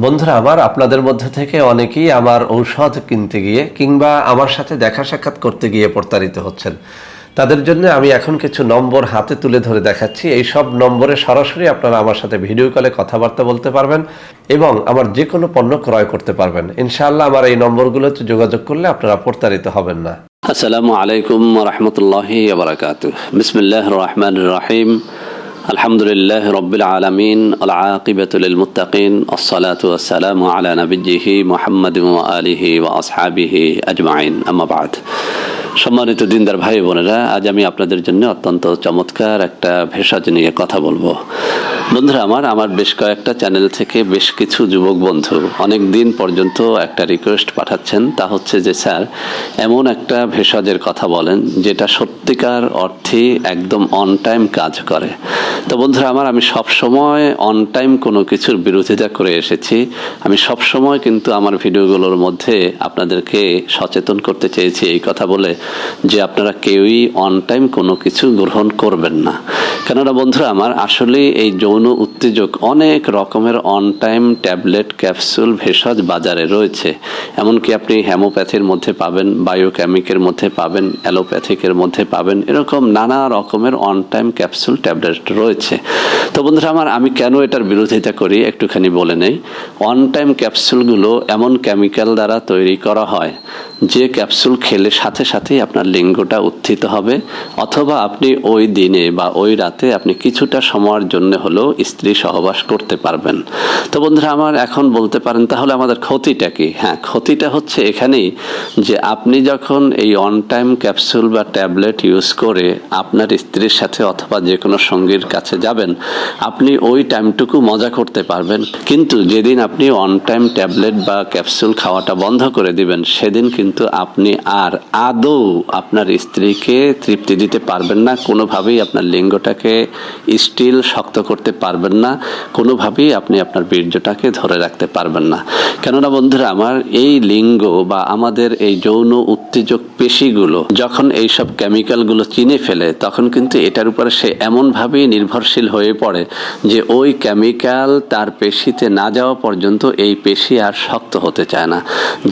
বন্ধুরা আমার, আপনাদের মধ্যে থেকে অনেকেই আমার ঔষধ কিনতে গিয়ে কিংবা আমার সাথে দেখা সাক্ষাৎ করতে গিয়ে প্রতারিত হচ্ছেন। তাদের জন্য আমি এখন কিছু নম্বর হাতে তুলে ধরে দেখাচ্ছি। এই সব নম্বরে সরাসরি আপনারা আমার সাথে ভিডিও কলে কথাবার্তা বলতে পারবেন এবং আমার যে কোনো পণ্য ক্রয় করতে পারবেন। ইনশাআল্লাহ আমার এই নম্বরগুলোতে যোগাযোগ করলে আপনারা প্রতারিত হবেন না। আসসালামু আলাইকুম ওয়া রাহমাতুল্লাহি ওয়া বারাকাতুহু। বিসমিল্লাহির রহমানির রহিম। আলহামদুলিল্লাহি রাব্বিল আলামিন ওয়াল আকিবাতু লিল মুত্তাকিন। আসসালাতু ওয়াসসালামু আলা নাবিয়্যিহি মুহাম্মাদিন ওয়া আলিহি ওয়া আসহাবিহি আজমাইন। আম্মা বা'দ। সম্মানিত দিনদার ভাই বোনেরা, আজ আমি আপনাদের জন্য অত্যন্ত চমৎকার একটা ভেষজ নিয়ে কথা বলবো। বন্ধুরা আমার বেশ কয়েকটা চ্যানেল থেকে বেশ কিছু যুবক বন্ধু অনেক দিন পর্যন্ত একটা রিকোয়েস্ট পাঠাচ্ছেন, তা হচ্ছে যে স্যার এমন একটা ভেষজের কথা বলেন যেটা সত্যিকার অর্থে একদম অন টাইম কাজ করে। তো বন্ধুরা আমি সব সময় অন টাইম কোনো কিছুর বিরোধিতা করে এসেছি। আমি সব সময় কিন্তু আমার ভিডিওগুলোর মধ্যে আপনাদেরকে সচেতন করতে চেয়েছি এই কথা বলে যে আপনারা কেউই অন টাইম কোনো কিছু গ্রহণ করবেন না। কেননা বন্ধুরা আসলে এই যৌন উত্তেজক অনেক রকমের অন টাইম ট্যাবলেট, ক্যাপসুল, ভেষজ বাজারে রয়েছে। এমনকি আপনি হোমিওপ্যাথির মধ্যে পাবেন, বায়োকেমিকের মধ্যে পাবেন, অ্যালোপ্যাথিকের মধ্যে পাবেন, এরকম নানা রকমের অন টাইম ক্যাপসুল ট্যাবলেট রয়েছে। তো বন্ধুরা আমি কেন এটার বিরোধিতা করি একটুখানি বলে নেই। অন টাইম ক্যাপসুলগুলো এমন কেমিক্যাল দ্বারা তৈরি করা হয় যে ক্যাপসুল খেলে সাথে সাথেই আপনার লিঙ্গটা উত্থিত হবে, অথবা আপনি ওই দিনে বা ওই রাতে আপনি কিছুটা সময়ের জন্য হলেও স্ত্রী সহবাস করতে পারবেন। তো বন্ধুরা এখন বলতে পারেন তাহলে আমাদের ক্ষতিটা কি? হ্যাঁ, ক্ষতিটা হচ্ছে এখানেই যে আপনি যখন এই অন টাইম ক্যাপসুল বা ট্যাবলেট ইউজ করে আপনার স্ত্রীর সাথে অথবা যে কোনো সঙ্গীর কাছে যাবেন, আপনি ওই টাইমটুকু মজা করতে পারবেন। কিন্তু যেদিন আপনি অন টাইম ট্যাবলেট বা ক্যাপসুল খাওয়াটা বন্ধ করে দিবেন, সেদিন কিন্তু আপনি আর আদৌ আপনার স্ত্রীকে তৃপ্তি দিতে পারবেন না, কোনোভাবেই আপনার লিঙ্গটাকে স্টিল শক্ত করতে পারবেন না, কোনোভাবেই আপনি আপনার বীর্যটাকে ধরে রাখতে পারবেন না। কেননা বন্ধুরা এই লিঙ্গ বা আমাদের এই যৌন উত্তেজক পেশিগুলো যখন এইসব কেমিক্যালগুলো চিনে ফেলে, তখন কিন্তু এটার উপরে সে এমনভাবেই নির্ভরশীল হয়ে পড়ে যে ওই কেমিক্যাল তার পেশিতে না যাওয়া পর্যন্ত এই পেশি আর শক্ত হতে চায় না।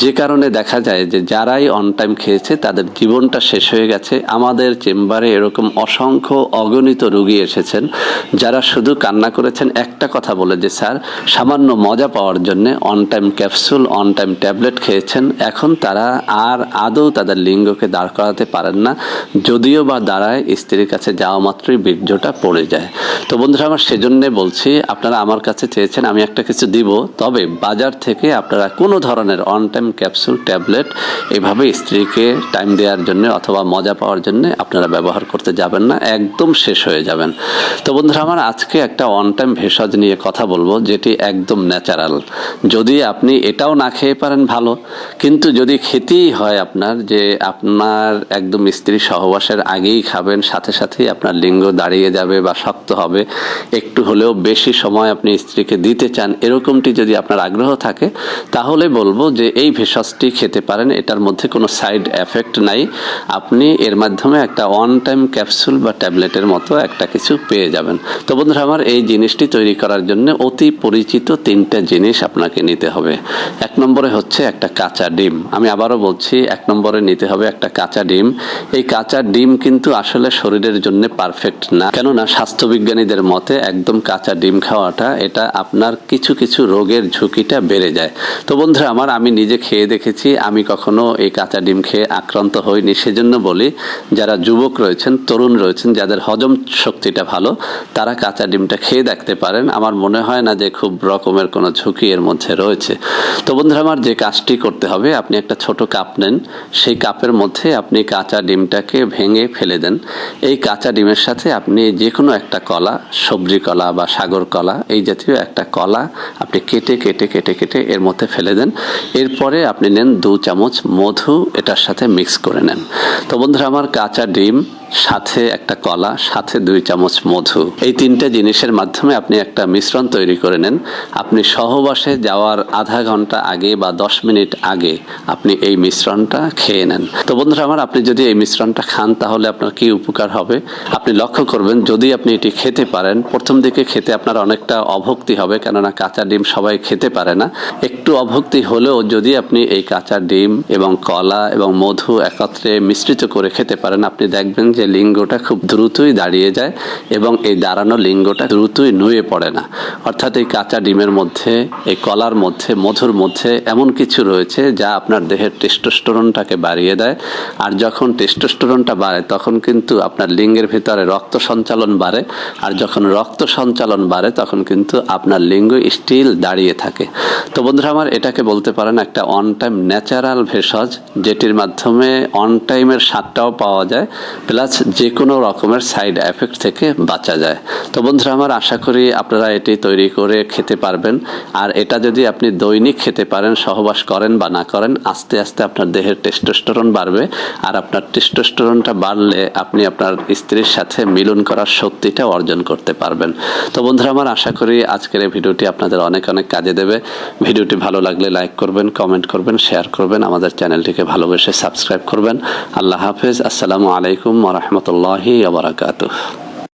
যে কারণে দেখা যায় যে যারাই অন টাইম খেয়েছে তাদের জীবনটা শেষ হয়ে গেছে। আমাদের চেম্বারে এরকম অসংখ্য অগণিত রোগী এসেছেন যারা শুধু কান্না করেছেন একটা কথা বলে যে স্যার সামান্য মজা পাওয়ার জন্য on time capsule, on time tablet খেয়েছেন, এখন তারা আর আদৌ তাদের লিঙ্গকে দাঁড় করাতে পারেন না, যদিও বা দাঁড়ায় স্ত্রীর কাছে যাওয়া মাত্রই বীর্যটা পড়ে যায়। তো বন্ধুরা সেজন্য বলছি, আপনারা আমার কাছে চেয়েছেন আমি একটা কিছু দিব, তবে বাজার থেকে আপনারা কোনো ধরনের অন টাইম ক্যাপসুল, ট্যাবলেট এভাবে স্ত্রীকে টাইম দেওয়ার জন্য অথবা মজা পাওয়ার জন্য আপনারা ব্যবহার করতে যাবেন না, একদম শেষ হয়ে যাবেন। তো বন্ধুরা আজকে একটা অন টাইম ভেষজ নিয়ে কথা বলবো যেটি একদম ন্যাচারাল। যদি আপনি এটাও না খেয়ে পারেন ভালো, কিন্তু যদি খেতেই হয় আপনার যে আপনার একদম স্ত্রী সহবাসের আগেই খাবেন, সাথে সাথেই আপনার লিঙ্গ দাঁড়িয়ে যাবে বা শক্ত হবে, একটু হলেও বেশি সময় আপনি স্ত্রীকে দিতে চান, এরকমটি যদি আপনার আগ্রহ থাকে, তাহলে বলবো যে এই ভেষজটি খেতে পারেন। এটার মধ্যে কোনো সাইড এফেক্ট নাই, আপনি এর মাধ্যমে একটা অন টাইম ক্যাপসুল বা ট্যাবলেটের মতো একটা কিছু পেয়ে যাবেন। তো বন্ধুরা এই জিনিসটি তৈরি করার জন্য অতি পরিচিত তিনটা জিনিস আপনাকে নিতে হবে। এক নম্বরে হচ্ছে একটা কাঁচা ডিম। আমি আবারও বলছি, এক নম্বরে নিতে হবে একটা কাঁচা ডিম। এই কাঁচা ডিম কিন্তু আসলে শরীরের জন্য পারফেক্ট না, কেননা স্বাস্থ্যবিজ্ঞানীদের মতে একদম কাঁচা ডিম খাওয়াটা এটা আপনার কিছু কিছু রোগের ঝুঁকিটা বেড়ে যায়। তো বন্ধুরা আমি নিজে খেয়ে দেখেছি, আমি কখনো এই কাঁচা ডিম খেয়ে আক্রান্ত হইনি। সেজন্য বলি, যারা যুবক রয়েছেন, তরুণ রয়েছেন, যাদের হজম শক্তিটা ভালো, তারা কাঁচা ডিমটা খেয়ে দেখতে পারেন। আমার মনে হয় না যে খুব রকমের কোনো ঝুঁকি এর মধ্যে রয়েছে। তো বন্ধুরা যে কাজটি করতে হবে, আপনি একটা ছোট কাপ নেন, সেই কাপের মধ্যে আপনি কাঁচা ডিমটাকে ভেঙে ফেলে দেন। এই কাঁচা ডিমের সাথে আপনি যে কোনো একটা কলা, সবজি কলা বা সাগর কলা, এই জাতীয় একটা কলা আপনি কেটে কেটে কেটে কেটে এর মধ্যে ফেলে দেন। এরপরে আপনি নেন 2 চামচ মধু, এটার সাথে মিক্স করে নেন। তো বন্ধুরা কাঁচা ডিম, সাথে একটা কলা, সাথে 2 চামচ মধু, এই তিনটা জিনিসের এর মাধ্যমে আপনি একটা মিশ্রণ তৈরি করে নেন। আপনি সহবাসে যাওয়ার আধা ঘন্টা আগে বা 10 মিনিট আগে আপনি এই মিশ্রণটা খেয়ে নেন। তো বন্ধুরা আমার, আপনি যদি এই মিশ্রণটা খান তাহলে আপনার কি উপকার হবে আপনি লক্ষ্য করবেন। যদি আপনি এটি খেতে পারেন, প্রথম দিকে খেতে আপনার অনেকটা অভক্তি হবে, কেননা কাঁচা ডিম সবাই খেতে পারে না। একটু অভক্তি হলেও যদি আপনি এই কাঁচা ডিম এবং কলা এবং মধু একত্রে মিশ্রিত করে খেতে পারেন, আপনি দেখবেন যে লিঙ্গটা খুব দ্রুতই দাঁড়িয়ে যায় এবং এই দাঁড়ানো লিঙ্গটা দ্রুতই নুয়ে পড়ে না। অর্থাৎ এই কাঁচা ডিমের মধ্যে, এই কলার মধ্যে, মধুর মধ্যে এমন কিছু রয়েছে যা আপনার দেহের টেস্টোস্টেরনটাকে বাড়িয়ে দেয়। আর যখন টেস্টোস্টেরনটা বাড়ে তখন কিন্তু আপনার লিঙ্গের ভিতরে রক্ত সঞ্চালন বাড়ে, আর যখন রক্ত সঞ্চালন বাড়ে তখন কিন্তু আপনার লিঙ্গ স্টিল দাঁড়িয়ে থাকে। তো বন্ধুরা আমার, এটাকে বলতে পারেন একটা অন টাইম ন্যাচারাল ভেষজ, যেটির মাধ্যমে অন টাইমের স্বাদটাও পাওয়া যায়, প্লাস যে কোনো রকমের সাইড এফেক্ট থেকে বাঁচা যায়। তো বন্ধুরা আমার, আশা করি আপনারা এটি তৈরি করে খেতে পারবেন। আর এটা যদি আপনি দৈনিক খেতে পারেন, সহবাস করেন বা না করেন, আস্তে আস্তে আপনার দেহের টেস্টোস্টেরন বাড়বে। আর আপনার টেস্টোস্টেরনটা বাড়লে আপনি আপনার স্ত্রীর সাথে মিলন করার শক্তিটা অর্জন করতে পারবেন। তো বন্ধুরা আমার, আশা করি আজকের এই ভিডিওটি আপনাদের অনেক অনেক কাজে দেবে। ভিডিওটি ভালো লাগলে লাইক করবেন, কমেন্ট করবেন, শেয়ার করবেন, আমাদের চ্যানেলটিকে ভালোবেসে সাবস্ক্রাইব করবেন। আল্লাহ হাফেজ। আসসালামু আলাইকুম ওয়া রাহমাতুল্লাহি ওয়া বারাকাতুহু।